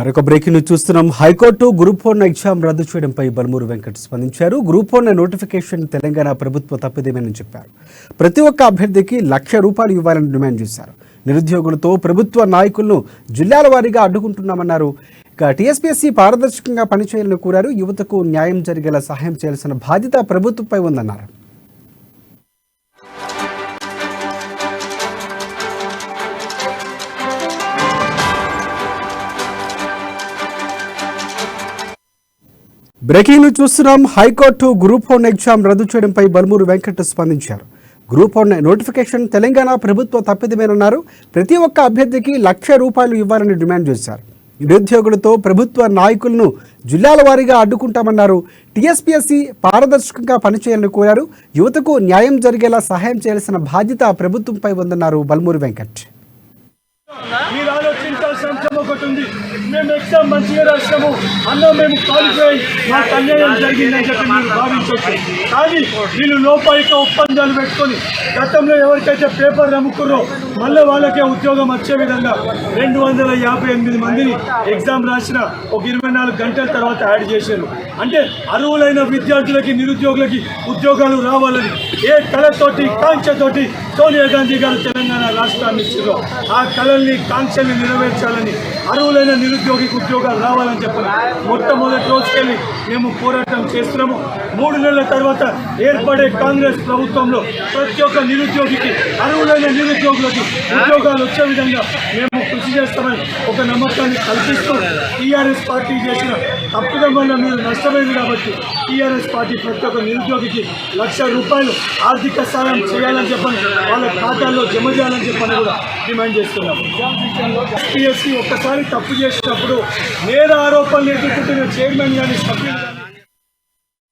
మరొక breaking news చూస్తున్నాం. High court group 1 exam రద్దు చేయడంపై బల్మూరు వెంకట్ స్పందించారు. గ్రూప్ 1 నోటిఫికేషన్ తెలంగాణ ప్రభుత్వ తప్పిదమని చెప్పారు. ప్రతి ఒక్క అభ్యర్థికి ₹1,00,000 ఇవ్వాలని డిమాండ్ చేశారు. నిరుద్యోగులతో ప్రభుత్వ నాయకులను జిల్లాల వారీగా అడ్డుకుంటున్నామన్నారు. ఇక టీఎస్పీఎస్సీ పారదర్శకంగా పనిచేయాలని కోరారు. యువతకు న్యాయం జరిగేలా సహాయం చేయాల్సిన బాధ్యత ప్రభుత్వంపై ఉందన్నారు. బ్రేకింగ్ న్యూస్ చూస్తున్నాం. హైకోర్టు గ్రూప్ 1 ఎగ్జామ్ రద్దు చేయడంపై బల్మూరు వెంకట్ స్పందించారు. గ్రూప్ 1 నోటిఫికేషన్ తెలంగాణ ప్రభుత్వ తప్పిదమేనన్నారు. ప్రతి ఒక్క అభ్యర్థికి ₹1,00,000 ఇవ్వాలని డిమాండ్ చేశారు. నిరుద్యోగులతో ప్రభుత్వ నాయకులను జిల్లాల వారీగా అడ్డుకుంటామన్నారు. టీఎస్పీఎస్సీ పారదర్శకంగా పనిచేయాలని కోరారు. యువతకు న్యాయం జరిగేలా సహాయం చేయాల్సిన బాధ్యత ప్రభుత్వంపై ఉందన్నారు బల్మూరు వెంకట్. మీరు ఆలోచించాల్సిన అంశం ఒకటి ఉంది. మేము ఎగ్జామ్ మంచిగా రాసినాము అన్న, మేము క్వాలిఫై, మాకు అన్యాయం జరిగిందని చెప్పి మీరు భావించవచ్చు. కానీ వీళ్ళు లోపాయిక ఒప్పందాలు పెట్టుకొని గతంలో ఎవరికైతే పేపర్ నమ్ముకున్నారో మళ్ళీ వాళ్ళకే ఉద్యోగం వచ్చే విధంగా 258 మందిని ఎగ్జామ్ రాసిన ఒక 24 గంటల తర్వాత యాడ్ చేశారు. అంటే అర్హులైన విద్యార్థులకి, నిరుద్యోగులకి ఉద్యోగాలు రావాలని ఏ కళతోటి, కాంక్షతోటి సోనియా గాంధీ గారు తెలంగాణ రాష్ట్రాన్ని ఇచ్చారో ఆ కళల్ని, కాంక్షల్ని నెరవేర్చాలని, అర్హులైన నిరుద్యోగికి ఉద్యోగాలు రావాలని చెప్పాలి. మొట్టమొదటి రోజుకెళ్ళి మేము పోరాటం చేస్తున్నాము. 3 నెలల తర్వాత ఏర్పడే కాంగ్రెస్ ప్రభుత్వంలో ప్రతి ఒక్క నిరుద్యోగికి, అర్హులైన నిరుద్యోగులకు ఉద్యోగాలు వచ్చే విధంగా మేము కృషి చేస్తామని ఒక నమ్మకాన్ని కల్పిస్తూ టీఆర్ఎస్ పార్టీ చేసిన తప్పిదం వల్ల మీరు నష్టమైంది కాబట్టి టీఆర్ఎస్ పార్టీ ప్రతి ఒక్క నిరుద్యోగికి ₹1,00,000 ఆర్థిక సాయం చేయాలని చెప్పని, వాళ్ళ ఖాతాల్లో జమ చేయాలని చెప్పని కూడా డిమాండ్ చేస్తున్నాము. టీఎస్పీఎస్సీ ఒక్కసారి తప్పు చేసినప్పుడు నేర ఆరోపణలు ఎదుర్కొంటున్న చైర్మన్ కానీ, సభ్యులు కానీ